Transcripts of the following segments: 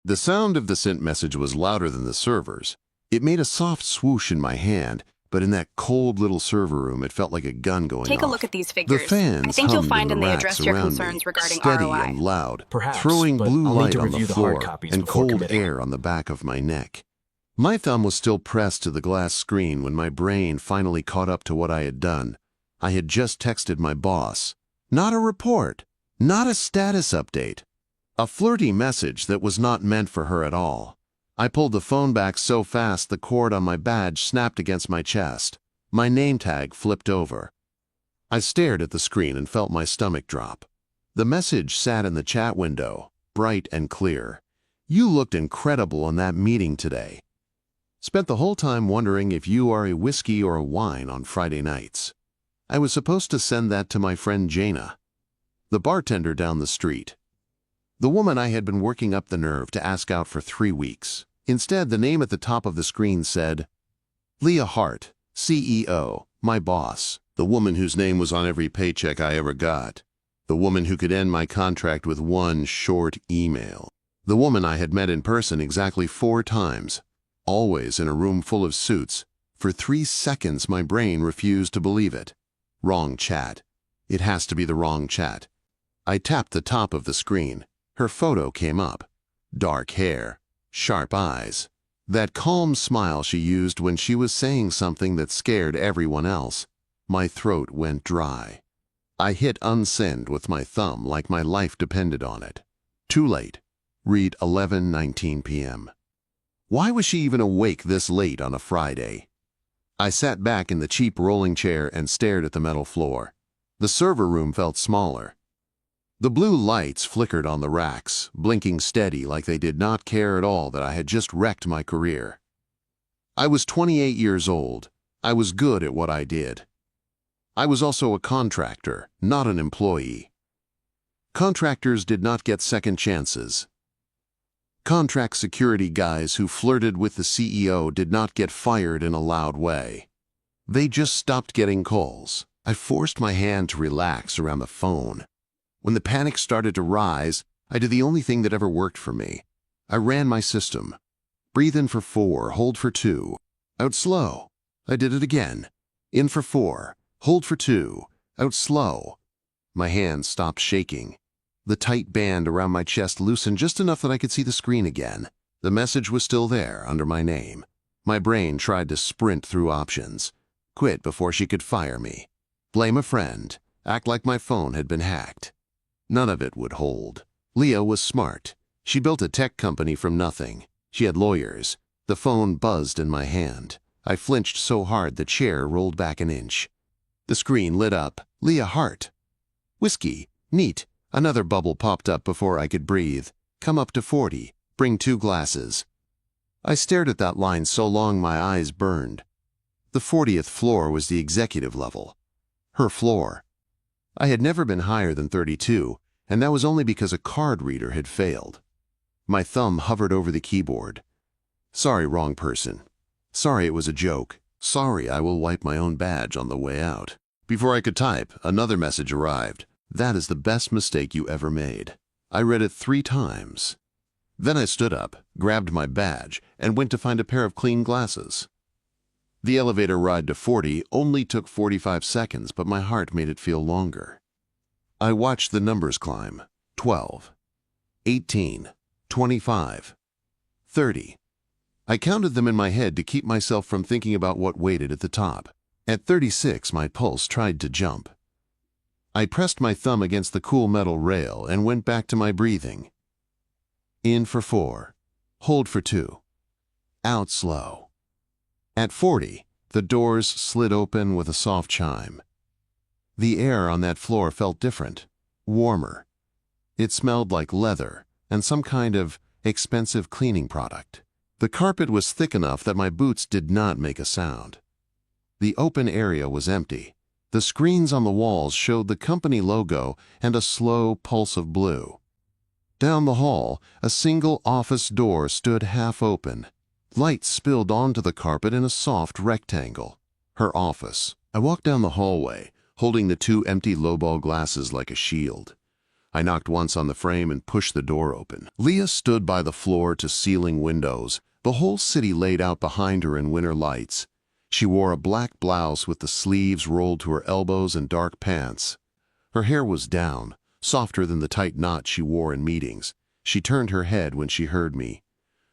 The sound of the sent message was louder than the server's. It made a soft swoosh in my hand, but in that cold little server room, it felt like a gun going Take off. a look at these The figures. I fans think you'll hummed in find the in they racks addressed your around me, concerns regarding steady ROI. and loud, Perhaps, throwing but blue I'll need light to on the review the hard floor copies and before cold committing. air on the back of my neck. My thumb was still pressed to the glass screen when my brain finally caught up to what I had done. I had just texted my boss. Not a report, not a status update. A flirty message that was not meant for her at all. I pulled the phone back so fast the cord on my badge snapped against my chest. My name tag flipped over. I stared at the screen and felt my stomach drop. The message sat in the chat window, bright and clear. You looked incredible in that meeting today. Spent the whole time wondering if you are a whiskey or a wine on Friday nights. I was supposed to send that to my friend Jana, the bartender down the street. The woman I had been working up the nerve to ask out for 3 weeks. Instead, the name at the top of the screen said, Leah Hart, CEO, my boss, the woman whose name was on every paycheck I ever got, the woman who could end my contract with one short email, the woman I had met in person exactly 4 times, always in a room full of suits. For 3 seconds, my brain refused to believe it. Wrong chat. It has to be the wrong chat. I tapped the top of the screen. Her photo came up. Dark hair, sharp eyes. That calm smile she used when she was saying something that scared everyone else. My throat went dry. I hit unsend with my thumb like my life depended on it. Too late. Read 11:19 p.m. Why was she even awake this late on a Friday? I sat back in the cheap rolling chair and stared at the metal floor. The server room felt smaller. The blue lights flickered on the racks, blinking steady like they did not care at all that I had just wrecked my career. I was 28 years old. I was good at what I did. I was also a contractor, not an employee. Contractors did not get second chances. Contract security guys who flirted with the CEO did not get fired in a loud way. They just stopped getting calls. I forced my hand to relax around the phone. When the panic started to rise, I did the only thing that ever worked for me. I ran my system. Breathe in for 4, hold for 2. Out slow. I did it again. In for 4, hold for 2. Out slow. My hand stopped shaking. The tight band around my chest loosened just enough that I could see the screen again. The message was still there under my name. My brain tried to sprint through options. Quit before she could fire me. Blame a friend. Act like my phone had been hacked. None of it would hold. Leah was smart. She built a tech company from nothing. She had lawyers. The phone buzzed in my hand. I flinched so hard the chair rolled back an inch. The screen lit up. Leah Hart. Whiskey. Neat. Another bubble popped up before I could breathe. Come up to 40. Bring 2 glasses. I stared at that line so long my eyes burned. The 40th floor was the executive level. Her floor. I had never been higher than 32, and that was only because a card reader had failed. My thumb hovered over the keyboard. Sorry, wrong person. Sorry, it was a joke. Sorry, I will wipe my own badge on the way out. Before I could type, another message arrived. That is the best mistake you ever made. I read it 3 times. Then I stood up, grabbed my badge, and went to find a pair of clean glasses. The elevator ride to 40 only took 45 seconds, but my heart made it feel longer. I watched the numbers climb. 12, 18, 25, 30. I counted them in my head to keep myself from thinking about what waited at the top. At 36, my pulse tried to jump. I pressed my thumb against the cool metal rail and went back to my breathing. In for 4. Hold for 2. Out slow. At 40, the doors slid open with a soft chime. The air on that floor felt different, warmer. It smelled like leather and some kind of expensive cleaning product. The carpet was thick enough that my boots did not make a sound. The open area was empty. The screens on the walls showed the company logo and a slow pulse of blue. Down the hall, a single office door stood half open. Light spilled onto the carpet in a soft rectangle. Her office. I walked down the hallway, holding the 2 empty lowball glasses like a shield. I knocked once on the frame and pushed the door open. Leah stood by the floor-to-ceiling windows, the whole city laid out behind her in winter lights. She wore a black blouse with the sleeves rolled to her elbows and dark pants. Her hair was down, softer than the tight knot she wore in meetings. She turned her head when she heard me.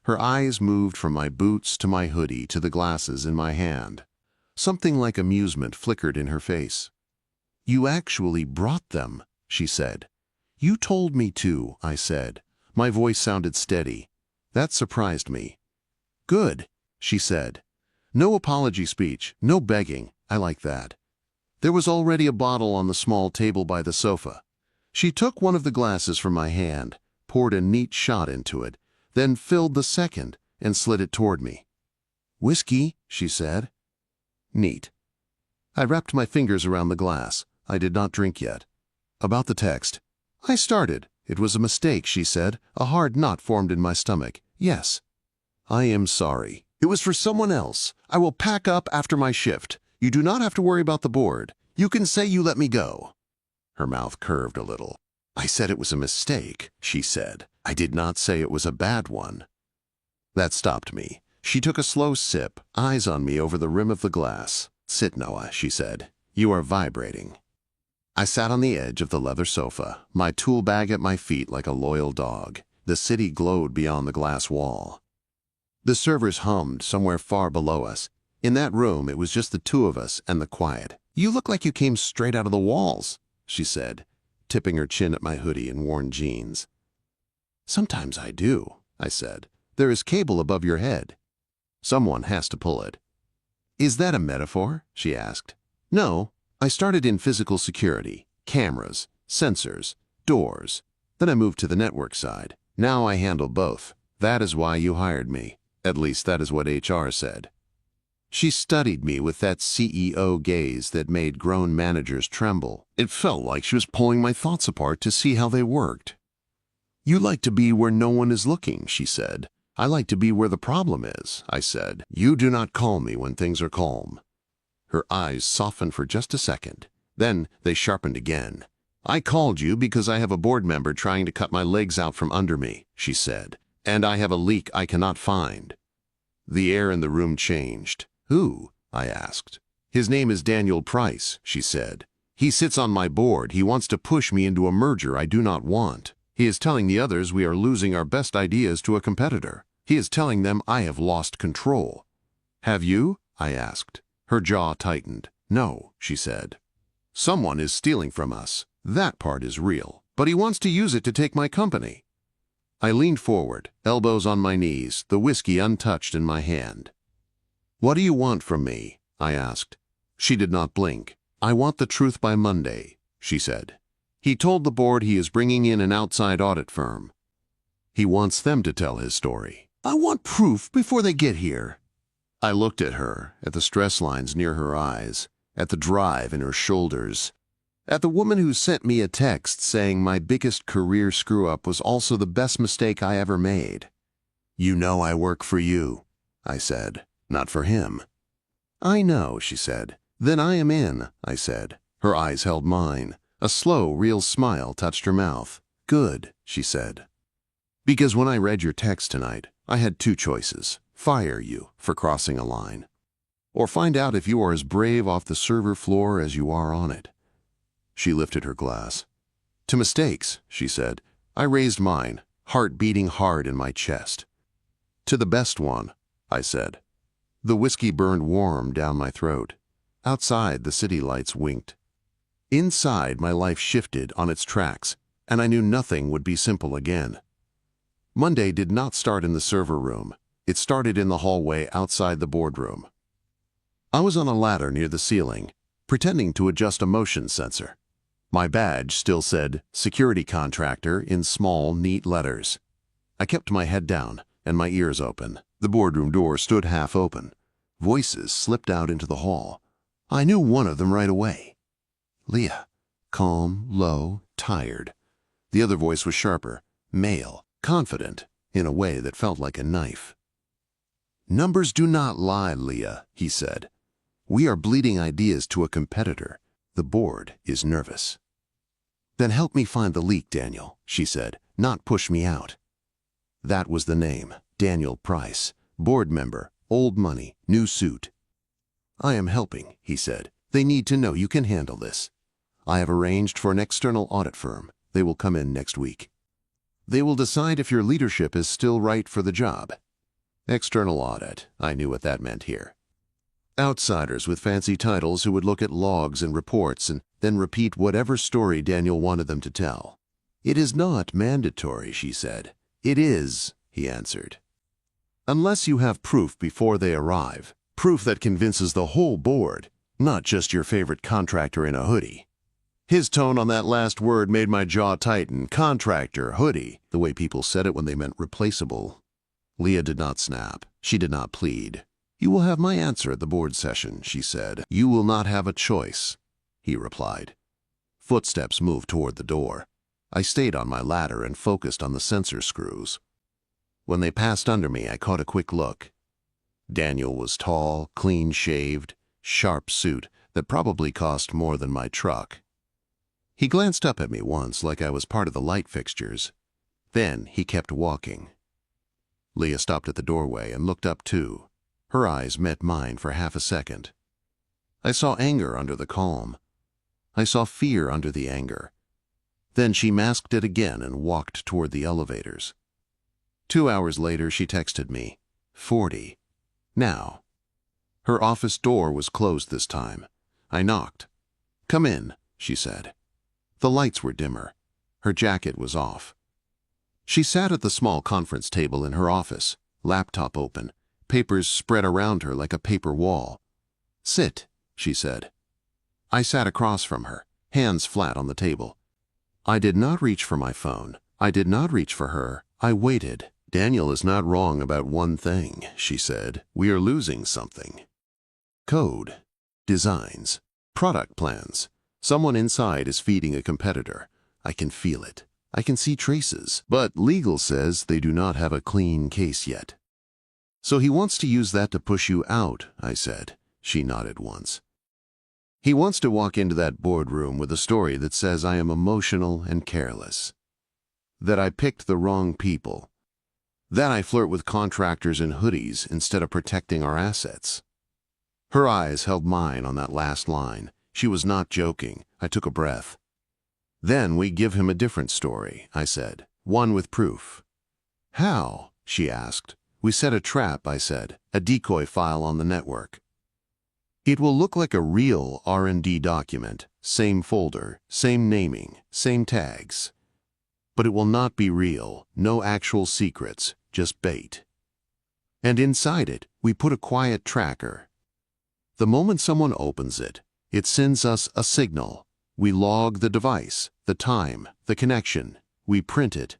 Her eyes moved from my boots to my hoodie to the glasses in my hand. Something like amusement flickered in her face. "You actually brought them," she said. "You told me to," I said. My voice sounded steady. That surprised me. "Good," she said. "No apology speech, no begging. I like that." There was already a bottle on the small table by the sofa. She took one of the glasses from my hand, poured a neat shot into it, then filled the second and slid it toward me. "Whiskey," she said. "Neat." I wrapped my fingers around the glass. I did not drink yet. About the text. I started. "It was a mistake," she said. A hard knot formed in my stomach. "Yes." "I am sorry. It was for someone else. I will pack up after my shift. You do not have to worry about the board. You can say you let me go." Her mouth curved a little. "I said it was a mistake," she said. "I did not say it was a bad one." That stopped me. She took a slow sip, eyes on me over the rim of the glass. "Sit, Noah," she said. "You are vibrating." I sat on the edge of the leather sofa, my tool bag at my feet like a loyal dog. The city glowed beyond the glass wall. The servers hummed somewhere far below us. In that room, it was just the two of us and the quiet. "You look like you came straight out of the walls," she said, tipping her chin at my hoodie and worn jeans. "Sometimes I do," I said. "There is cable above your head. Someone has to pull it." "Is that a metaphor?" she asked. "No. I started in physical security, cameras, sensors, doors. Then I moved to the network side. Now I handle both. That is why you hired me. At least that is what HR said." She studied me with that CEO gaze that made grown managers tremble. It felt like she was pulling my thoughts apart to see how they worked. "You like to be where no one is looking," she said. "I like to be where the problem is," I said. "You do not call me when things are calm." Her eyes softened for just a second. Then they sharpened again. "I called you because I have a board member trying to cut my legs out from under me," she said. "And I have a leak I cannot find." The air in the room changed. "Who?" I asked. "His name is Daniel Price," she said. "He sits on my board. He wants to push me into a merger I do not want. He is telling the others we are losing our best ideas to a competitor. He is telling them I have lost control." "Have you?" I asked. Her jaw tightened. "No," she said. "Someone is stealing from us. That part is real. But he wants to use it to take my company." I leaned forward, elbows on my knees, the whiskey untouched in my hand. "What do you want from me?" I asked. She did not blink. "I want the truth by Monday," she said. "He told the board he is bringing in an outside audit firm. He wants them to tell his story. I want proof before they get here." I looked at her, at the stress lines near her eyes, at the drive in her shoulders, at the woman who sent me a text saying my biggest career screw-up was also the best mistake I ever made. "You know I work for you," I said, "not for him." "I know," she said. "Then I am in," I said. Her eyes held mine. A slow, real smile touched her mouth. "Good," she said. "Because when I read your text tonight, I had two choices. Fire you for crossing a line, or find out if you are as brave off the server floor as you are on it." She lifted her glass. "To mistakes," she said. I raised mine, heart beating hard in my chest. "To the best one," I said. The whiskey burned warm down my throat. Outside, the city lights winked. Inside, my life shifted on its tracks, and I knew nothing would be simple again. Monday did not start in the server room. It started in the hallway outside the boardroom. I was on a ladder near the ceiling, pretending to adjust a motion sensor. My badge still said security contractor in small, neat letters. I kept my head down and my ears open. The boardroom door stood half open. Voices slipped out into the hall. I knew one of them right away. Leah. Calm, low, tired. The other voice was sharper, male, confident, in a way that felt like a knife. "Numbers do not lie, Leah," he said. "We are bleeding ideas to a competitor. The board is nervous." Then help me find the leak, Daniel, she said, not push me out. That was the name, Daniel Price, board member, old money, new suit. I am helping, he said. They need to know you can handle this. I have arranged for an external audit firm. They will come in next week. They will decide if your leadership is still right for the job. External audit, I knew what that meant here. Outsiders with fancy titles who would look at logs and reports and then repeat whatever story Daniel wanted them to tell. It is not mandatory, she said. It is, he answered. Unless you have proof before they arrive, proof that convinces the whole board, not just your favorite contractor in a hoodie. His tone on that last word made my jaw tighten. Contractor, hoodie, the way people said it when they meant replaceable. Leah did not snap. She did not plead. You will have my answer at the board session, she said. You will not have a choice, he replied. Footsteps moved toward the door. I stayed on my ladder and focused on the sensor screws. When they passed under me, I caught a quick look. Daniel was tall, clean-shaved, sharp suit that probably cost more than my truck. He glanced up at me once like I was part of the light fixtures. Then he kept walking. Leah stopped at the doorway and looked up too. Her eyes met mine for half a second. I saw anger under the calm. I saw fear under the anger. Then she masked it again and walked toward the elevators. 2 hours later, she texted me, 40. Now. Her office door was closed this time. I knocked. Come in, she said. The lights were dimmer. Her jacket was off. She sat at the small conference table in her office, laptop open, papers spread around her like a paper wall. Sit, she said. I sat across from her, hands flat on the table. I did not reach for my phone. I did not reach for her. I waited. Daniel is not wrong about one thing, she said. We are losing something. Code, designs, product plans. Someone inside is feeding a competitor. I can feel it. I can see traces. But legal says they do not have a clean case yet. So he wants to use that to push you out, I said. She nodded once. He wants to walk into that boardroom with a story that says I am emotional and careless. That I picked the wrong people. That I flirt with contractors in hoodies instead of protecting our assets. Her eyes held mine on that last line. She was not joking. I took a breath. Then we give him a different story, I said. One with proof. How? She asked. We set a trap, I said. A decoy file on the network. It will look like a real R&D document. Same folder, same naming, same tags. But it will not be real. No actual secrets. Just bait. And inside it, we put a quiet tracker. The moment someone opens it, it sends us a signal. We log the device, the time, the connection. We print it.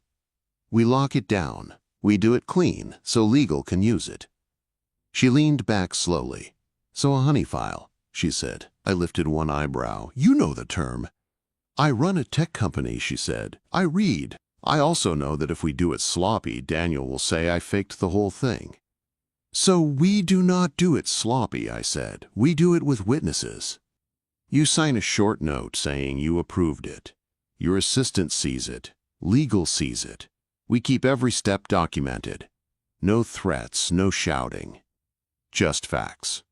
We lock it down. We do it clean so legal can use it. She leaned back slowly. So a honey file, she said. I lifted one eyebrow. You know the term. I run a tech company, she said. I read. I also know that if we do it sloppy, Daniel will say I faked the whole thing. So we do not do it sloppy, I said. We do it with witnesses. You sign a short note saying you approved it. Your assistant sees it. Legal sees it. We keep every step documented. No threats, no shouting. Just facts.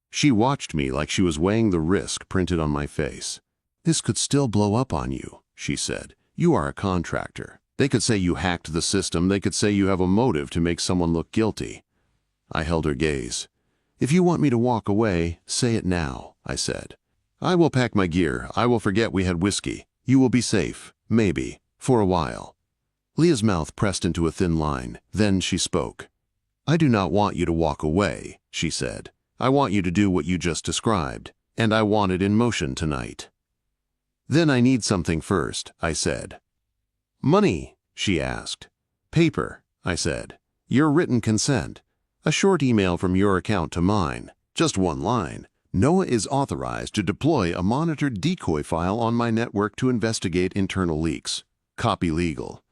She watched me like she was weighing the risk printed on my face. This could still blow up on you, she said. You are a contractor. They could say you hacked the system. They could say you have a motive to make someone look guilty. I held her gaze. If you want me to walk away, say it now, I said. I will pack my gear. I will forget we had whiskey. You will be safe, maybe, for a while. Leah's mouth pressed into a thin line. Then she spoke. I do not want you to walk away, she said. I want you to do what you just described, and I want it in motion tonight. Then I need something first, I said. Money, she asked. Paper, I said. Your written consent. A short email from your account to mine. Just one line. Noah is authorized to deploy a monitored decoy file on my network to investigate internal leaks. Copy legal.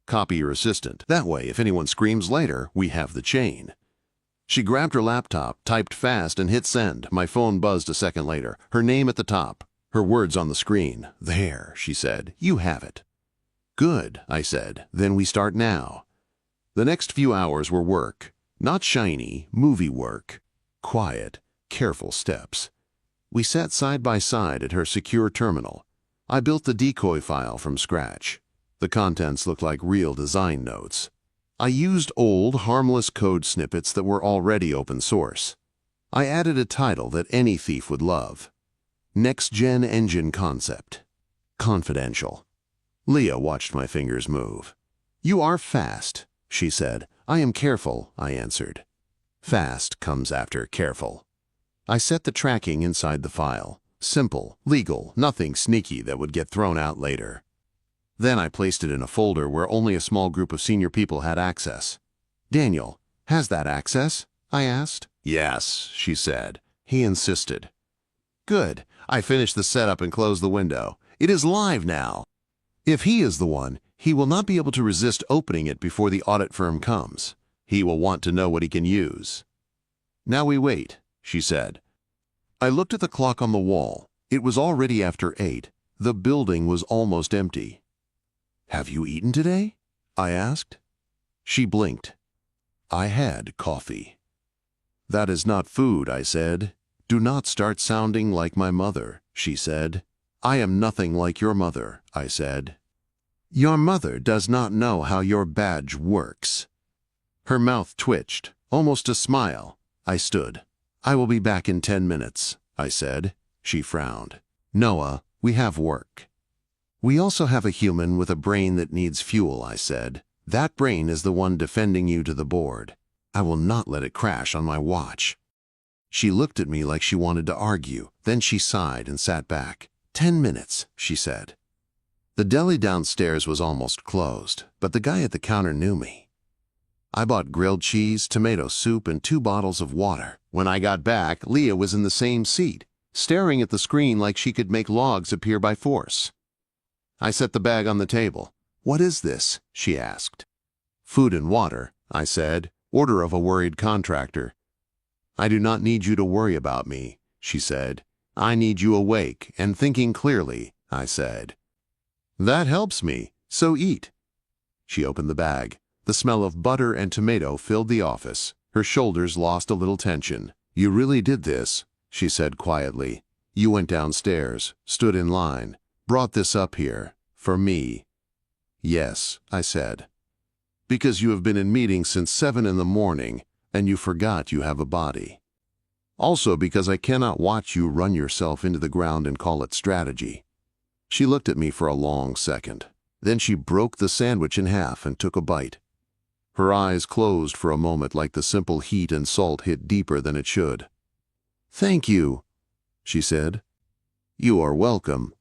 Copy your assistant. That way, if anyone screams later, we have the chain. She grabbed her laptop, typed fast, and hit send. My phone buzzed a second later. Her name at the top. Her words on the screen. "There," she said. "You have it." "Good," I said. "Then we start now." The next few hours were work. Not shiny, movie work. Quiet, careful steps. We sat side by side at her secure terminal. I built the decoy file from scratch. The contents looked like real design notes. I used old, harmless code snippets that were already open source. I added a title that any thief would love. Next-Gen Engine Concept. Confidential. Leah watched my fingers move. "You are fast," she said. "I am careful," I answered. Fast comes after careful. I set the tracking inside the file. Simple, legal, nothing sneaky that would get thrown out later. Then I placed it in a folder where only a small group of senior people had access. "Daniel, has that access?" I asked. "Yes," she said. He insisted. "Good. I finished the setup and closed the window. It is live now. If he is the one, he will not be able to resist opening it before the audit firm comes. He will want to know what he can use." "Now we wait," she said. I looked at the clock on the wall. It was already after 8. The building was almost empty. "Have you eaten today?" I asked. She blinked. "I had coffee." "That is not food," I said. "Do not start sounding like my mother," she said. "I am nothing like your mother," I said. "Your mother does not know how your badge works." Her mouth twitched, almost a smile. I stood. "I will be back in 10 minutes," I said. She frowned. "Noah, we have work." "We also have a human with a brain that needs fuel," I said. "That brain is the one defending you to the board. I will not let it crash on my watch." She looked at me like she wanted to argue. Then she sighed and sat back. 10 minutes, she said. The deli downstairs was almost closed, but the guy at the counter knew me. I bought grilled cheese, tomato soup, and 2 bottles of water. When I got back, Leah was in the same seat, staring at the screen like she could make logs appear by force. I set the bag on the table. "What is this?" she asked. "Food and water," I said. "Order of a worried contractor." "I do not need you to worry about me," she said. "I need you awake and thinking clearly," I said. "That helps me, so eat." She opened the bag. The smell of butter and tomato filled the office. Her shoulders lost a little tension. "You really did this," she said quietly. "You went downstairs, stood in line, brought this up here, for me." "Yes," I said. "Because you have been in meetings since 7 in the morning, and you forgot you have a body. Also because I cannot watch you run yourself into the ground and call it strategy." She looked at me for a long second. Then she broke the sandwich in half and took a bite. Her eyes closed for a moment like the simple heat and salt hit deeper than it should. "Thank you," she said. "You are welcome,"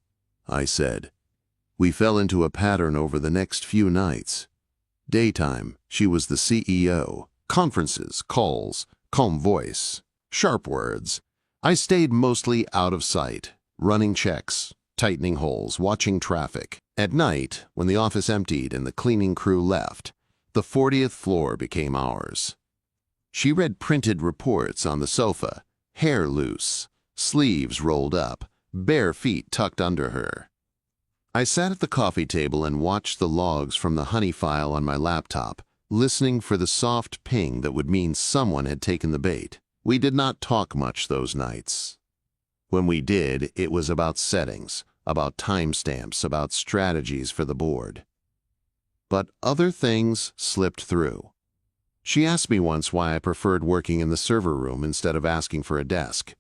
I said. We fell into a pattern over the next few nights. Daytime, she was the CEO. Conferences, calls, calm voice, sharp words. I stayed mostly out of sight, running checks, tightening holes, watching traffic. At night, when the office emptied and the cleaning crew left, the 40th floor became ours. She read printed reports on the sofa, hair loose, sleeves rolled up, bare feet tucked under her. I sat at the coffee table and watched the logs from the honey file on my laptop, listening for the soft ping that would mean someone had taken the bait. We did not talk much those nights. When we did, it was about settings, about timestamps, about strategies for the board. But other things slipped through. She asked me once why I preferred working in the server room instead of asking for a desk.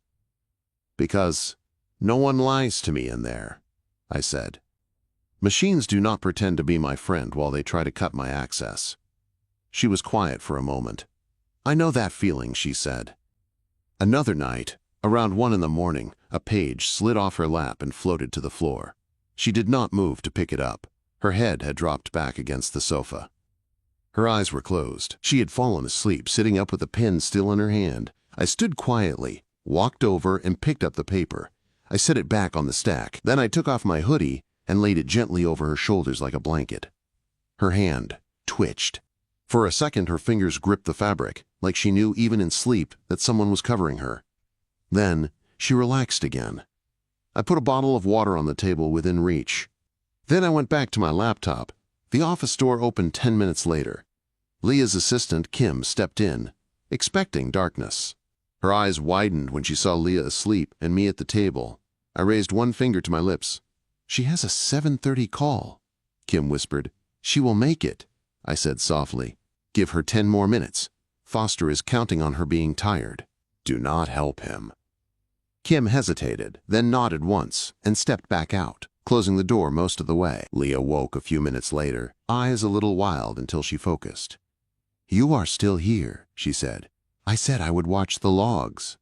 "Because no one lies to me in there," I said. "Machines do not pretend to be my friend while they try to cut my access." She was quiet for a moment. "I know that feeling," she said. Another night, around 1 in the morning, a page slid off her lap and floated to the floor. She did not move to pick it up. Her head had dropped back against the sofa. Her eyes were closed. She had fallen asleep, sitting up with the pen still in her hand. I stood quietly, walked over and picked up the paper. I set it back on the stack. Then I took off my hoodie and laid it gently over her shoulders like a blanket. Her hand twitched. For a second, her fingers gripped the fabric, like she knew even in sleep that someone was covering her. Then she relaxed again. I put a bottle of water on the table within reach. Then I went back to my laptop. The office door opened 10 minutes later. Leah's assistant, Kim, stepped in, expecting darkness. Her eyes widened when she saw Leah asleep and me at the table. I raised one finger to my lips. "She has a 7:30 call," Kim whispered. "She will make it," I said softly. "Give her 10 more minutes. Foster is counting on her being tired. Do not help him." Kim hesitated, then nodded once and stepped back out, closing the door most of the way. Leah woke a few minutes later, eyes a little wild until she focused. "You are still here," she said. "I said I would watch the logs."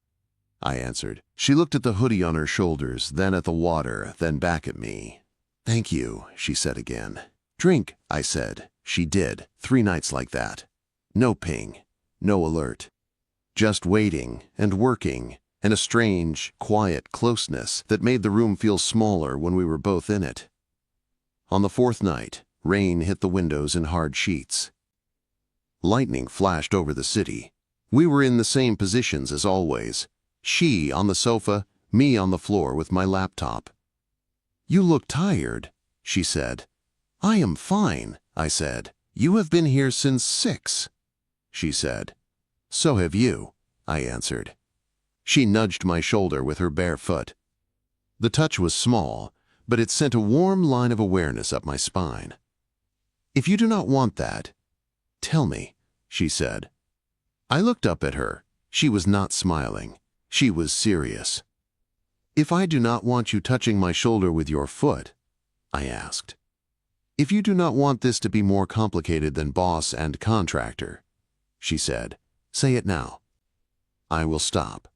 I answered. She looked at the hoodie on her shoulders, then at the water, then back at me. "Thank you," she said again. "Drink," I said. She did. 3 nights like that. No ping, no alert. Just waiting and working, and a strange, quiet closeness that made the room feel smaller when we were both in it. On the 4th night, rain hit the windows in hard sheets. Lightning flashed over the city. We were in the same positions as always. She on the sofa, me on the floor with my laptop. "You look tired," she said. "I am fine," I said. "You have been here since 6, she said. "So have you," I answered. She nudged my shoulder with her bare foot. The touch was small, but it sent a warm line of awareness up my spine. "If you do not want that, tell me," she said. I looked up at her. She was not smiling. She was serious. "If I do not want you touching my shoulder with your foot," I asked. "If you do not want this to be more complicated than boss and contractor," she said, "say it now." "I will stop."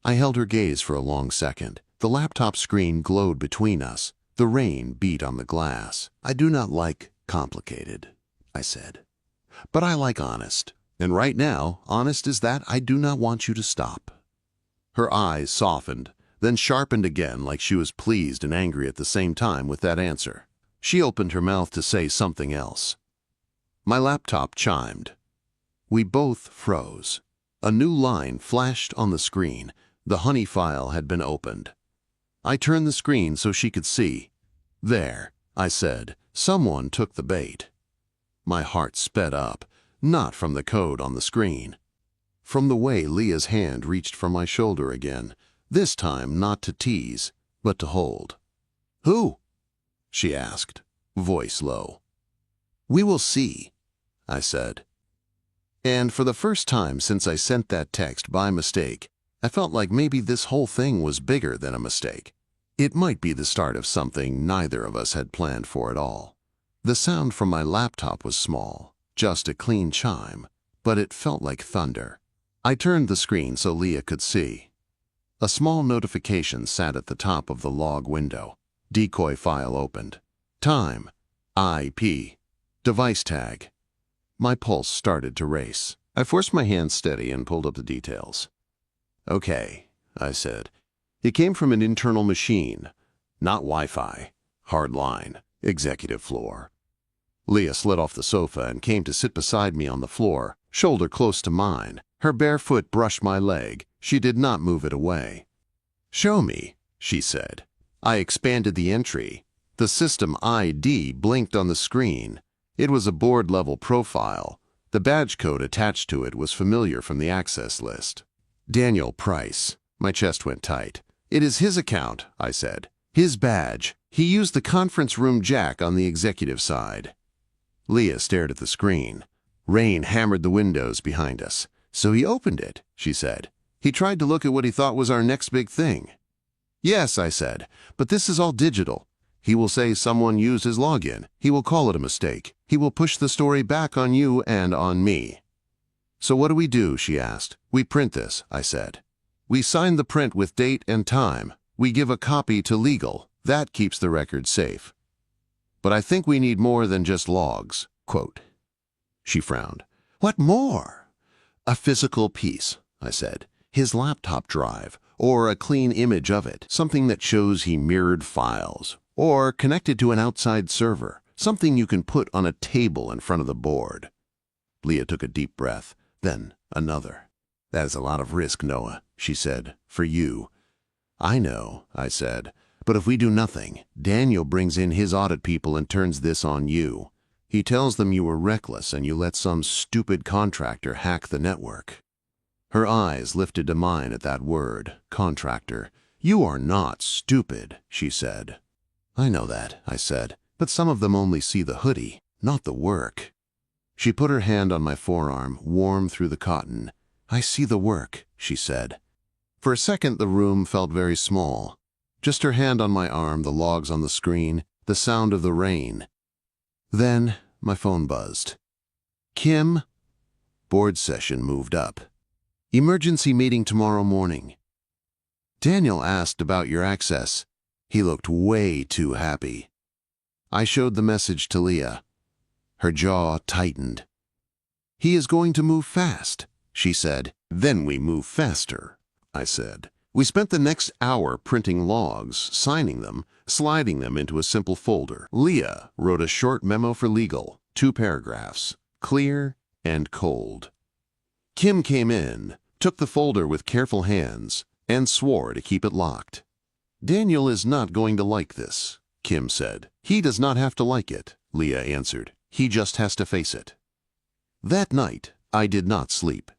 I held her gaze for a long second. The laptop screen glowed between us. The rain beat on the glass. "I do not like complicated," I said. "But I like honest. And right now, honest is that I do not want you to stop." Her eyes softened, then sharpened again like she was pleased and angry at the same time with that answer. She opened her mouth to say something else. My laptop chimed. We both froze. A new line flashed on the screen. The honey file had been opened. I turned the screen so she could see. "There," I said. "Someone took the bait." My heart sped up, not from the code on the screen. From the way Leah's hand reached for my shoulder again, this time not to tease, but to hold. "Who?" she asked, voice low. "We will see," I said. And for the first time since I sent that text by mistake, I felt like maybe this whole thing was bigger than a mistake. It might be the start of something neither of us had planned for at all. The sound from my laptop was small, just a clean chime, but it felt like thunder. I turned the screen so Leah could see. A small notification sat at the top of the log window. Decoy file opened. Time. IP. Device tag. My pulse started to race. I forced my hand steady and pulled up the details. "Okay," I said. "It came from an internal machine, not Wi-Fi. Hard line. Executive floor." Leah slid off the sofa and came to sit beside me on the floor, shoulder close to mine. Her bare foot brushed my leg. She did not move it away. "Show me," she said. I expanded the entry. The system ID blinked on the screen. It was a board-level profile. The badge code attached to it was familiar from the access list. "Daniel Price." My chest went tight. "It is his account," I said. "His badge. He used the conference room jack on the executive side." Leah stared at the screen. Rain hammered the windows behind us. "So he opened it," she said. "He tried to look at what he thought was our next big thing." "Yes," I said, "but this is all digital. He will say someone used his login. He will call it a mistake. He will push the story back on you and on me." "So what do we do?" she asked. "We print this," I said. "We sign the print with date and time. We give a copy to legal. That keeps the record safe. But I think we need more than just logs." Quote. She frowned. "What more?" "A physical piece," I said. "His laptop drive, or a clean image of it, something that shows he mirrored files, or connected to an outside server, something you can put on a table in front of the board." Leah took a deep breath, then another. "That is a lot of risk, Noah," she said, "for you." "I know," I said, But if we do nothing, Daniel brings in his audit people and turns this on you. He tells them you were reckless and you let some stupid contractor hack the network." Her eyes lifted to mine at that word, contractor. "You are not stupid," she said. "I know that," I said, "but some of them only see the hoodie, not the work." She put her hand on my forearm, warm through the cotton. "I see the work," she said. For a second the room felt very small. Just her hand on my arm, the logs on the screen, the sound of the rain. Then my phone buzzed. "Kim?" Board session moved up. "Emergency meeting tomorrow morning. Daniel asked about your access. He looked way too happy." I showed the message to Leah. Her jaw tightened. "He is going to move fast," she said. "Then we move faster," I said. We spent the next hour printing logs, signing them, sliding them into a simple folder. Leah wrote a short memo for legal, 2 paragraphs, clear and cold. Kim came in, took the folder with careful hands, and swore to keep it locked. "Daniel is not going to like this," Kim said. "He does not have to like it," Leah answered. "He just has to face it." That night, I did not sleep.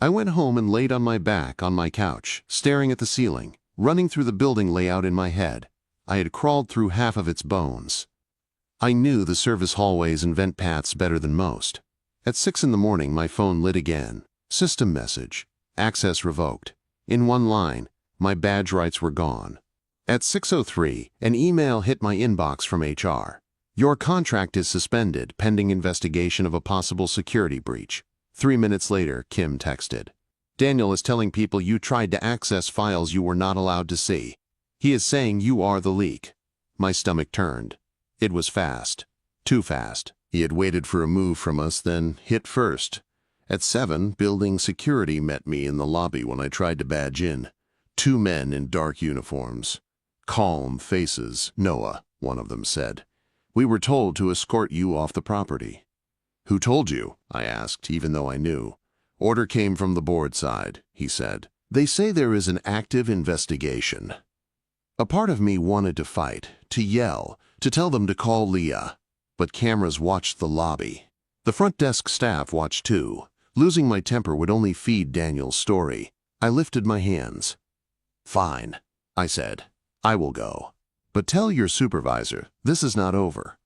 I went home and laid on my back on my couch, staring at the ceiling, running through the building layout in my head. I had crawled through half of its bones. I knew the service hallways and vent paths better than most. At 6 in the morning, my phone lit again. System message. Access revoked. In one line, my badge rights were gone. At 6:03, an email hit my inbox from HR. "Your contract is suspended pending investigation of a possible security breach." 3 minutes later, Kim texted. "Daniel is telling people you tried to access files you were not allowed to see. He is saying you are the leak." My stomach turned. It was fast. Too fast. He had waited for a move from us, then hit first. At 7, building security met me in the lobby when I tried to badge in. 2 men in dark uniforms. "Calm faces, Noah," one of them said. "We were told to escort you off the property." "Who told you?" I asked, even though I knew. "Order came from the board side," he said. "They say there is an active investigation." A part of me wanted to fight, to yell, to tell them to call Leah. But cameras watched the lobby. The front desk staff watched too. Losing my temper would only feed Daniel's story. I lifted my hands. "Fine," I said. "I will go. But tell your supervisor, this is not over."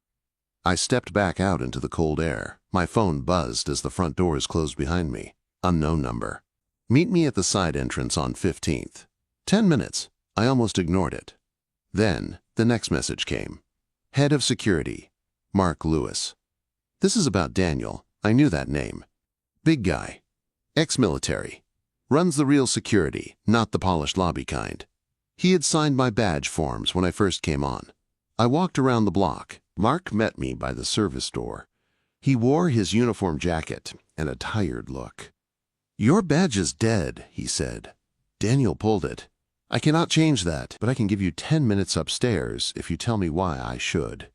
I stepped back out into the cold air. My phone buzzed as the front doors closed behind me. Unknown number. "Meet me at the side entrance on 15th. 10 minutes. I almost ignored it. Then, the next message came. "Head of Security, Mark Lewis." This is about Daniel. I knew that name. Big guy. Ex-military. Runs the real security, not the polished lobby kind. He had signed my badge forms when I first came on. I walked around the block. Mark met me by the service door. He wore his uniform jacket and a tired look. "Your badge is dead," he said. "Daniel pulled it. I cannot change that, but I can give you 10 minutes upstairs if you tell me why I should."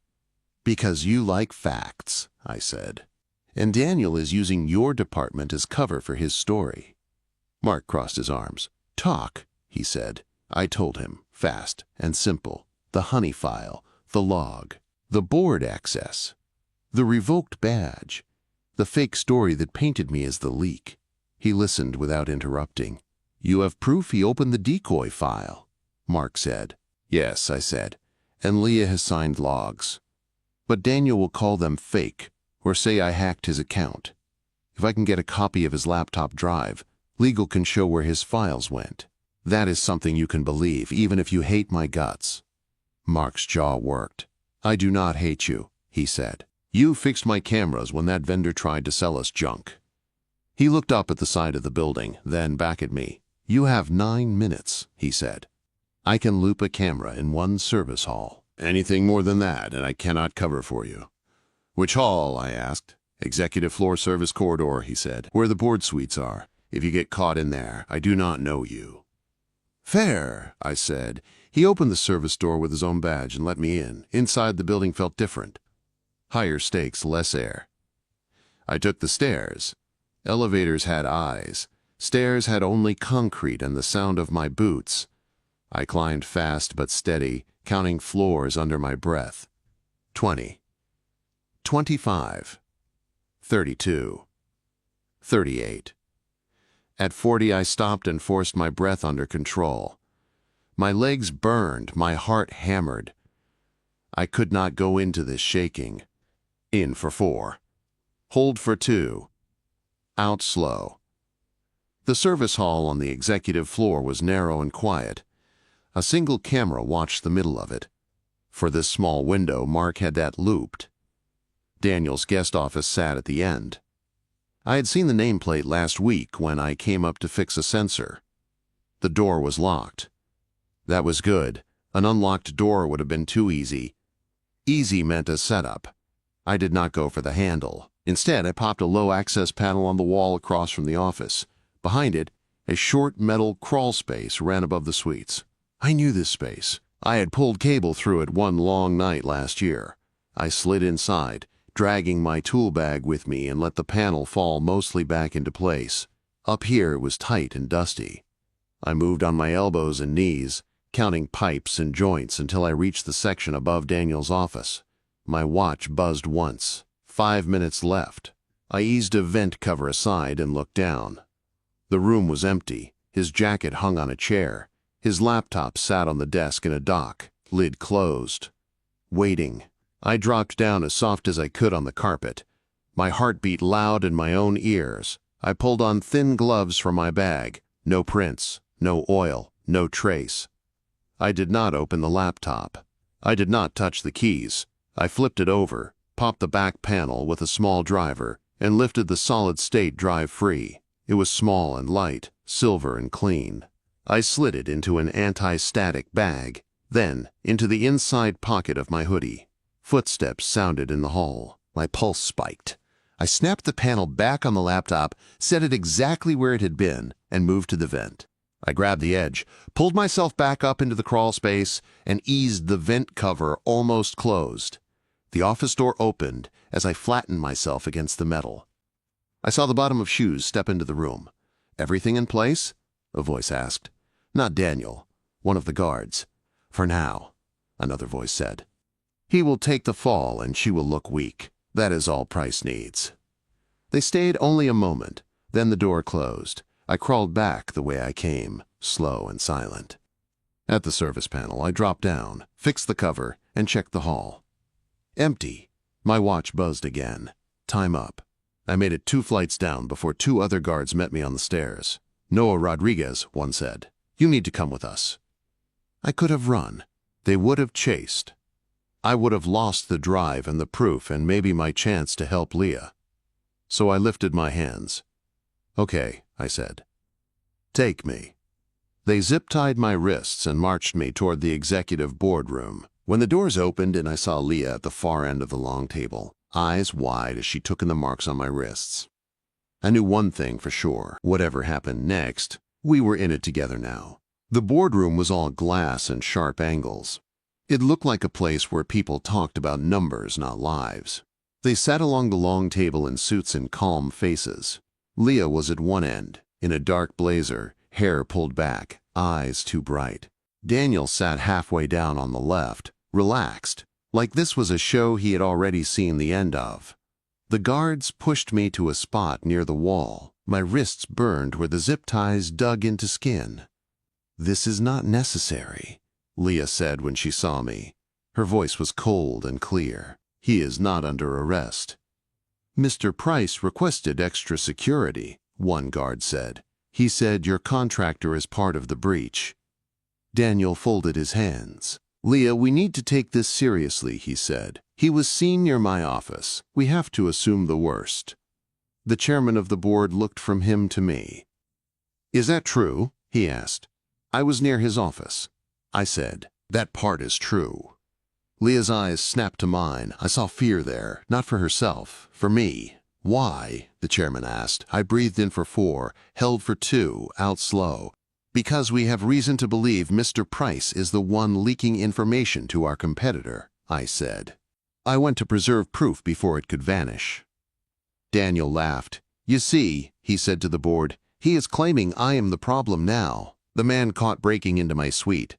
"Because you like facts," I said. "And Daniel is using your department as cover for his story." Mark crossed his arms. "Talk," he said. I told him, fast and simple. The honey file, the log, the board access, the revoked badge, the fake story that painted me as the leak. He listened without interrupting. "You have proof he opened the decoy file," Mark said. "Yes," I said, "and Leah has signed logs. But Daniel will call them fake, or say I hacked his account. If I can get a copy of his laptop drive, legal can show where his files went. That is something you can believe, even if you hate my guts." Mark's jaw worked. "I do not hate you," he said. "You fixed my cameras when that vendor tried to sell us junk." He looked up at the side of the building, then back at me. "You have 9 minutes," he said. "I can loop a camera in one service hall. Anything more than that, and I cannot cover for you." "Which hall?" I asked. "Executive floor service corridor," he said, "where the board suites are. If you get caught in there, I do not know you." "Fair," I said. He opened the service door with his own badge and let me in. Inside, the building felt different. Higher stakes, less air. I took the stairs. Elevators had eyes. Stairs had only concrete and the sound of my boots. I climbed fast but steady, counting floors under my breath. 20. 25. 32. 38. At 40, I stopped and forced my breath under control. My legs burned, my heart hammered. I could not go into this shaking. In for 4. Hold for 2. Out slow. The service hall on the executive floor was narrow and quiet. A single camera watched the middle of it. For this small window, Mark had that looped. Daniel's guest office sat at the end. I had seen the nameplate last week when I came up to fix a sensor. The door was locked. That was good. An unlocked door would have been too easy. Easy meant a setup. I did not go for the handle. Instead, I popped a low-access panel on the wall across from the office. Behind it, a short metal crawl space ran above the suites. I knew this space. I had pulled cable through it one long night last year. I slid inside, dragging my tool bag with me, and let the panel fall mostly back into place. Up here it was tight and dusty. I moved on my elbows and knees, counting pipes and joints until I reached the section above Daniel's office. My watch buzzed once. 5 minutes left. I eased a vent cover aside and looked down. The room was empty. His jacket hung on a chair. His laptop sat on the desk in a dock, lid closed. Waiting. I dropped down as soft as I could on the carpet. My heart beat loud in my own ears. I pulled on thin gloves from my bag. No prints, no oil, no trace. I did not open the laptop. I did not touch the keys. I flipped it over, popped the back panel with a small driver, and lifted the solid-state drive free. It was small and light, silver and clean. I slid it into an anti-static bag, then into the inside pocket of my hoodie. Footsteps sounded in the hall. My pulse spiked. I snapped the panel back on the laptop, set it exactly where it had been, and moved to the vent. I grabbed the edge, pulled myself back up into the crawl space, and eased the vent cover almost closed. The office door opened as I flattened myself against the metal. I saw the bottom of shoes step into the room. "Everything in place?" a voice asked. "Not Daniel, one of the guards. For now," another voice said. "He will take the fall and she will look weak. That is all Price needs." They stayed only a moment. Then the door closed. I crawled back the way I came, slow and silent. At the service panel, I dropped down, fixed the cover, and checked the hall. Empty. My watch buzzed again. Time up. I made it 2 flights down before 2 other guards met me on the stairs. "Noah Rodriguez," one said. "You need to come with us." I could have run. They would have chased. I would have lost the drive and the proof and maybe my chance to help Leah. So I lifted my hands. "Okay," I said. "Take me." They zip-tied my wrists and marched me toward the executive boardroom. When the doors opened and I saw Leah at the far end of the long table, eyes wide as she took in the marks on my wrists. I knew one thing for sure. Whatever happened next, we were in it together now. The boardroom was all glass and sharp angles. It looked like a place where people talked about numbers, not lives. They sat along the long table in suits and calm faces. Leah was at one end, in a dark blazer, hair pulled back, eyes too bright. Daniel sat halfway down on the left, relaxed, like this was a show he had already seen the end of. The guards pushed me to a spot near the wall. My wrists burned where the zip ties dug into skin. "This is not necessary," Leah said when she saw me. Her voice was cold and clear. "He is not under arrest." "Mr. Price requested extra security," one guard said. "He said your contractor is part of the breach." Daniel folded his hands. "Leah, we need to take this seriously," he said. "He was seen near my office. We have to assume the worst." The chairman of the board looked from him to me. "Is that true?" he asked. "I was near his office." I said, "That part is true." Leah's eyes snapped to mine. I saw fear there, not for herself, for me. "Why?" the chairman asked. I breathed in for 4, held for 2, out slow. "Because we have reason to believe Mr. Price is the one leaking information to our competitor," I said. "I went to preserve proof before it could vanish." Daniel laughed. "You see," he said to the board, "he is claiming I am the problem now." The man caught breaking into my suite.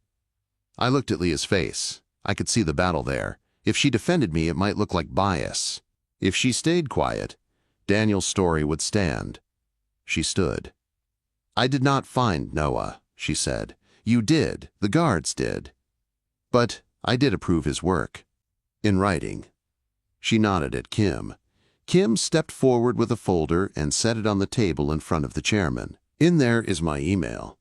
I looked at Leah's face. I could see the battle there. If she defended me, it might look like bias. If she stayed quiet, Daniel's story would stand. She stood. "I did not find Noah," she said. "You did. The guards did. But I did approve his work. In writing." She nodded at Kim. Kim stepped forward with a folder and set it on the table in front of the chairman. "In there is my email,"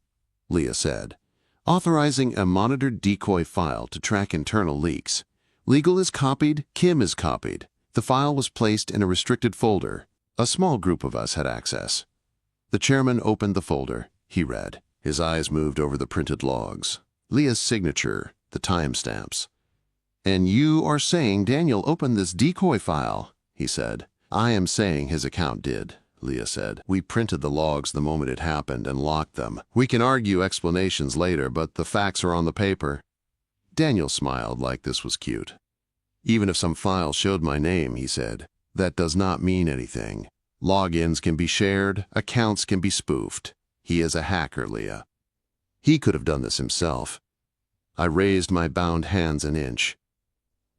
Leah said, "authorizing a monitored decoy file to track internal leaks. Legal is copied, Kim is copied. The file was placed in a restricted folder. A small group of us had access." The chairman opened the folder. He read. His eyes moved over the printed logs. Leah's signature, the timestamps. "And you are saying Daniel opened this decoy file," he said. "I am saying his account did," Leah said. "We printed the logs the moment it happened and locked them. We can argue explanations later, but the facts are on the paper." Daniel smiled like this was cute. "Even if some file showed my name," he said, "that does not mean anything. Logins can be shared, accounts can be spoofed. He is a hacker, Leah. He could have done this himself." I raised my bound hands an inch.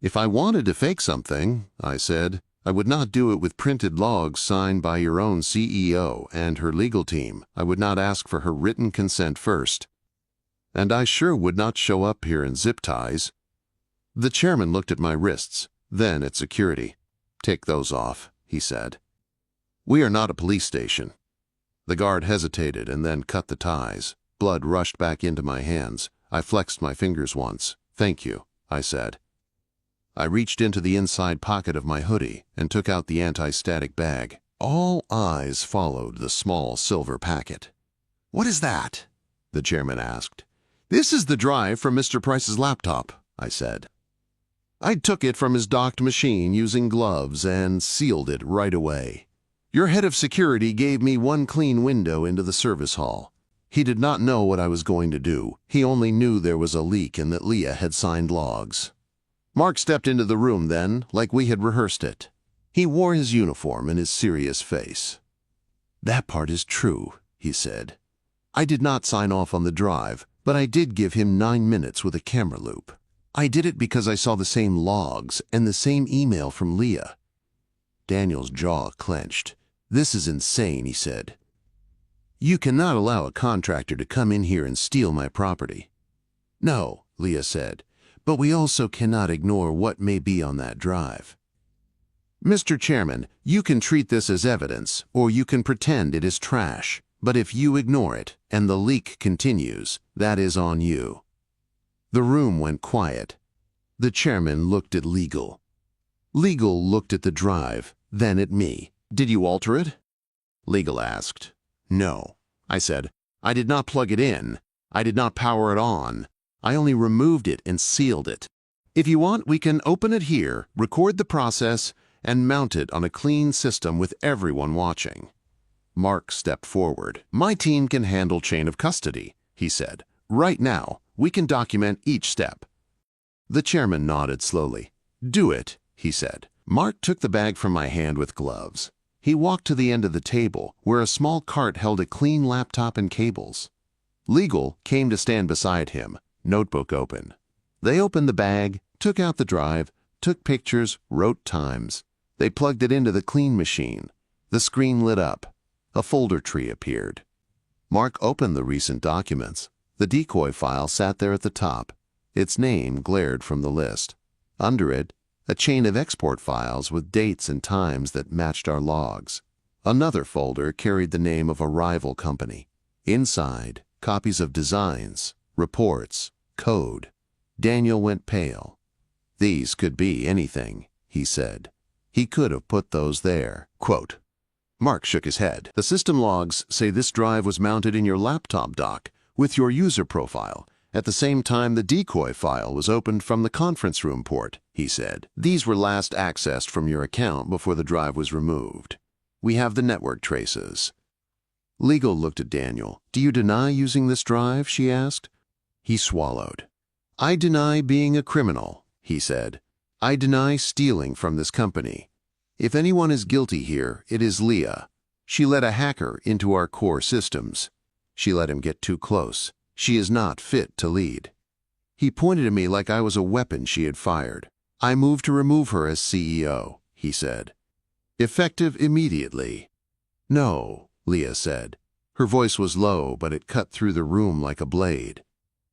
"If I wanted to fake something," I said, "I would not do it with printed logs signed by your own CEO and her legal team. I would not ask for her written consent first. And I sure would not show up here in zip ties." The chairman looked at my wrists, then at security. "Take those off," he said. "We are not a police station." The guard hesitated and then cut the ties. Blood rushed back into my hands. I flexed my fingers once. "Thank you," I said. I reached into the inside pocket of my hoodie and took out the anti-static bag. All eyes followed the small silver packet. "What is that?" the chairman asked. "This is the drive from Mr. Price's laptop," I said. "I took it from his docked machine using gloves and sealed it right away. Your head of security gave me one clean window into the service hall. He did not know what I was going to do. He only knew there was a leak and that Leah had signed logs. Mark stepped into the room then, like we had rehearsed it. He wore his uniform and his serious face. "That part is true," he said. "I did not sign off on the drive, but I did give him 9 minutes with a camera loop. I did it because I saw the same logs and the same email from Leah." Daniel's jaw clenched. "This is insane," he said. "You cannot allow a contractor to come in here and steal my property." "No," Leah said, "but we also cannot ignore what may be on that drive." "Mr. Chairman, you can treat this as evidence, or you can pretend it is trash. But if you ignore it, and the leak continues, that is on you." The room went quiet. The chairman looked at Legal. Legal looked at the drive, then at me. "Did you alter it?" Legal asked. "No," I said. "I did not plug it in. I did not power it on. I only removed it and sealed it. If you want, we can open it here, record the process, and mount it on a clean system with everyone watching." Mark stepped forward. "My team can handle chain of custody," he said. "Right now, we can document each step." The chairman nodded slowly. "Do it," he said. Mark took the bag from my hand with gloves. He walked to the end of the table, where a small cart held a clean laptop and cables. Legal came to stand beside him, notebook open. They opened the bag, took out the drive, took pictures, wrote times. They plugged it into the clean machine. The screen lit up. A folder tree appeared. Mark opened the recent documents. The decoy file sat there at the top. Its name glared from the list. Under it, a chain of export files with dates and times that matched our logs. Another folder carried the name of a rival company. Inside, copies of designs, reports, code. Daniel went pale. "These could be anything," he said. "He could have put those there." Quote. Mark shook his head. "The system logs say this drive was mounted in your laptop dock with your user profile. At the same time, the decoy file was opened from the conference room port," he said. "These were last accessed from your account before the drive was removed. We have the network traces." Legal looked at Daniel. "Do you deny using this drive?" she asked. He swallowed. "I deny being a criminal," he said. "I deny stealing from this company. If anyone is guilty here, it is Leah. She let a hacker into our core systems. She let him get too close. She is not fit to lead." He pointed at me like I was a weapon she had fired. "I move to remove her as CEO," he said. "Effective immediately." "No," Leah said. Her voice was low, but it cut through the room like a blade.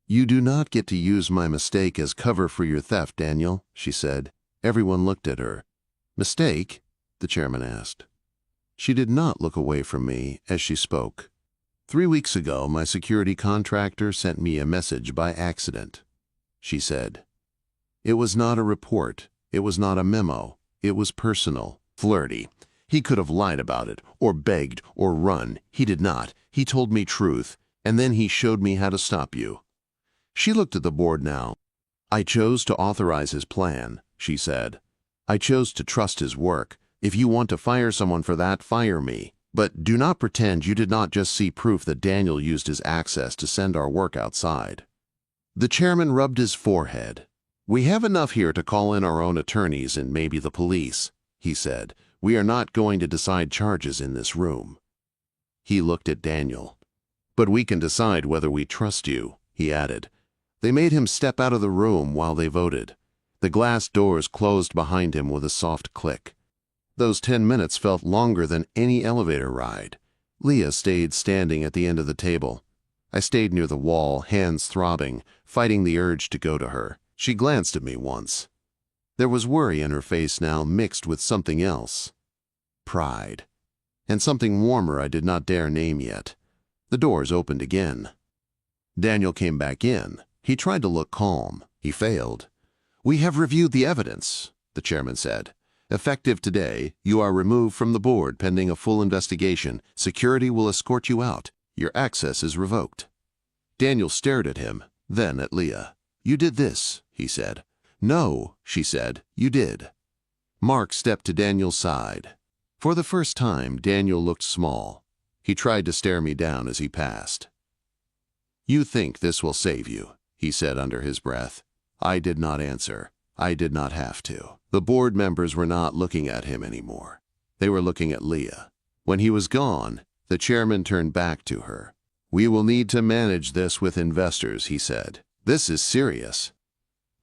"You do not get to use my mistake as cover for your theft, Daniel," she said. Everyone looked at her. "Mistake?" the chairman asked. She did not look away from me as she spoke. 3 weeks ago, my security contractor sent me a message by accident," she said. "It was not a report. It was not a memo. It was personal. Flirty. He could have lied about it, or begged, or run. He did not. He told me truth, and then he showed me how to stop you." She looked at the board now. "I chose to authorize his plan," she said. "I chose to trust his work. If you want to fire someone for that, fire me. But do not pretend you did not just see proof that Daniel used his access to send our work outside." The chairman rubbed his forehead. "We have enough here to call in our own attorneys and maybe the police," he said. "We are not going to decide charges in this room." He looked at Daniel. "But we can decide whether we trust you," he added. They made him step out of the room while they voted. The glass doors closed behind him with a soft click. Those 10 minutes felt longer than any elevator ride. Leah stayed standing at the end of the table. I stayed near the wall, hands throbbing, fighting the urge to go to her. She glanced at me once. There was worry in her face now, mixed with something else. Pride. And something warmer I did not dare name yet. The doors opened again. Daniel came back in. He tried to look calm. He failed. "We have reviewed the evidence," the chairman said. "Effective today, you are removed from the board pending a full investigation. Security will escort you out. Your access is revoked." Daniel stared at him, then at Leah. "You did this," he said. "No," she said. "You did." Mark stepped to Daniel's side. For the first time, Daniel looked small. He tried to stare me down as he passed. "You think this will save you," he said under his breath. I did not answer. I did not have to. The board members were not looking at him anymore. They were looking at Leah. When he was gone, the chairman turned back to her. "We will need to manage this with investors," he said. "This is serious."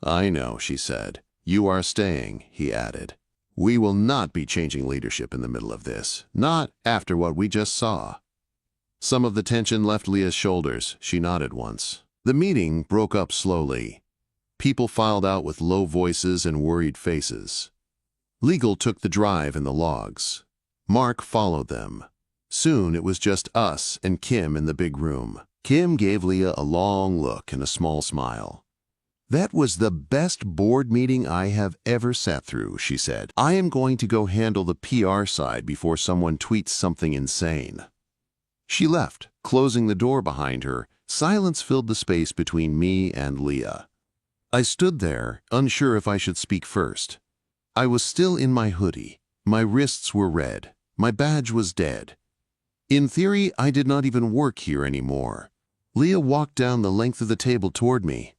"I know," she said. "You are staying," he added. "We will not be changing leadership in the middle of this. Not after what we just saw." Some of the tension left Leah's shoulders. She nodded once. The meeting broke up slowly. People filed out with low voices and worried faces. Legal took the drive and the logs. Mark followed them. Soon it was just us and Kim in the big room. Kim gave Leah a long look and a small smile. "That was the best board meeting I have ever sat through," she said. "I am going to go handle the PR side before someone tweets something insane." She left, closing the door behind her. Silence filled the space between me and Leah. I stood there, unsure if I should speak first. I was still in my hoodie. My wrists were red. My badge was dead. In theory, I did not even work here anymore. Leah walked down the length of the table toward me.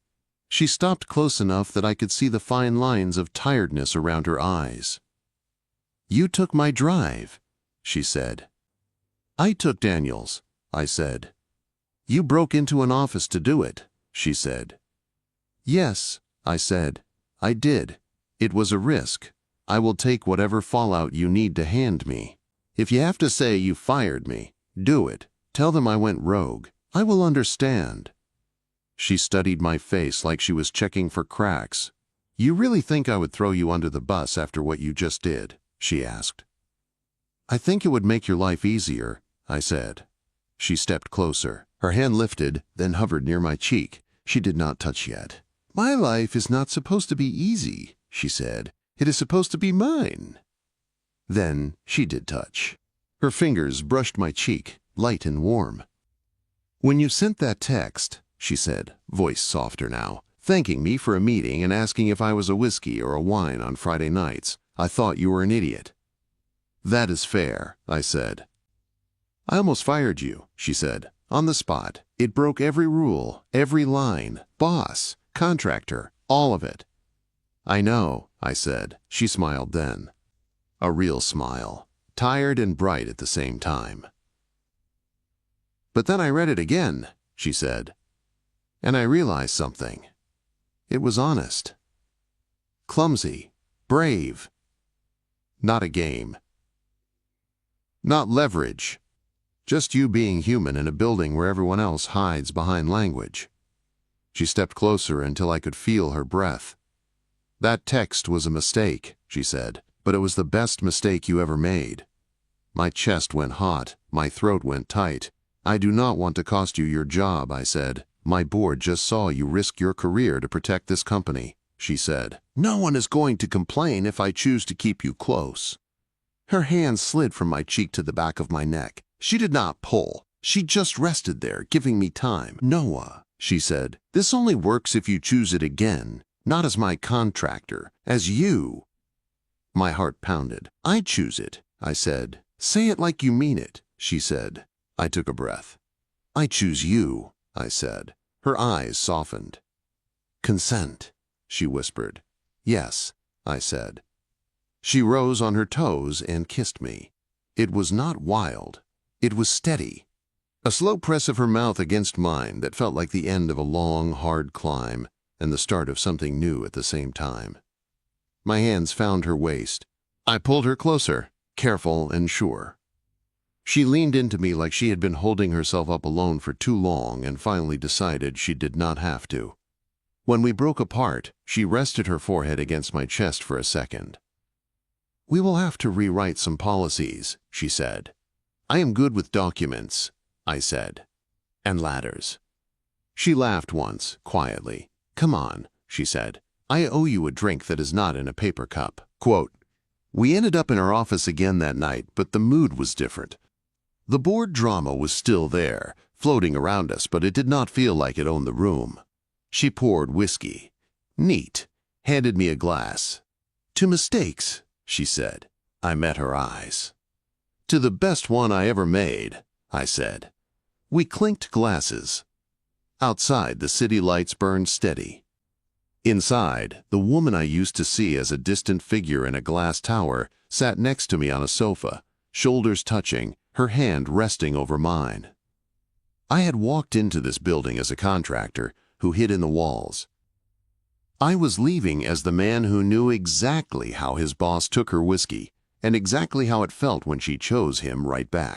She stopped close enough that I could see the fine lines of tiredness around her eyes. "You took my drive," she said. "I took Daniel's," I said. "You broke into an office to do it," she said. "Yes," I said. "I did. It was a risk. I will take whatever fallout you need to hand me. If you have to say you fired me, do it. Tell them I went rogue. I will understand." She studied my face like she was checking for cracks. "You really think I would throw you under the bus after what you just did?" she asked. "I think it would make your life easier," I said. She stepped closer. Her hand lifted, then hovered near my cheek. She did not touch yet. "My life is not supposed to be easy," she said. "It is supposed to be mine." Then she did touch. Her fingers brushed my cheek, light and warm. "When you sent that text," she said, voice softer now, "thanking me for a meeting and asking if I was a whiskey or a wine on Friday nights, I thought you were an idiot." "That is fair," I said. "I almost fired you," she said, "on the spot. It broke every rule, every line, boss, contractor, all of it." "I know," I said. She smiled then. A real smile, tired and bright at the same time. "But then I read it again," she said, "and I realized something." It was honest. Clumsy. Brave. Not a game. Not leverage. Just you being human in a building where everyone else hides behind language. She stepped closer until I could feel her breath. That text was a mistake, she said, but it was the best mistake you ever made. My chest went hot, my throat went tight. I do not want to cost you your job, I said. My board just saw you risk your career to protect this company, she said. No one is going to complain if I choose to keep you close. Her hand slid from my cheek to the back of my neck. She did not pull. She just rested there, giving me time. Noah, she said, this only works if you choose it again, not as my contractor, as you. My heart pounded. I choose it, I said. Say it like you mean it, she said. I took a breath. I choose you, I said. Her eyes softened. Consent, she whispered. Yes, I said. She rose on her toes and kissed me. It was not wild. It was steady. A slow press of her mouth against mine that felt like the end of a long, hard climb and the start of something new at the same time. My hands found her waist. I pulled her closer, careful and sure. She leaned into me like she had been holding herself up alone for too long and finally decided she did not have to. When we broke apart, she rested her forehead against my chest for a second. We will have to rewrite some policies, she said. I am good with documents, I said. And ladders. She laughed once, quietly. Come on, she said. I owe you a drink that is not in a paper cup. Quote, we ended up in her office again that night, but the mood was different. The board drama was still there, floating around us, but it did not feel like it owned the room. She poured whiskey. Neat. Handed me a glass. To mistakes, she said. I met her eyes. To the best one I ever made, I said. We clinked glasses. Outside, the city lights burned steady. Inside, the woman I used to see as a distant figure in a glass tower sat next to me on a sofa, shoulders touching, her hand resting over mine. I had walked into this building as a contractor who hid in the walls. I was leaving as the man who knew exactly how his boss took her whiskey and exactly how it felt when she chose him right back.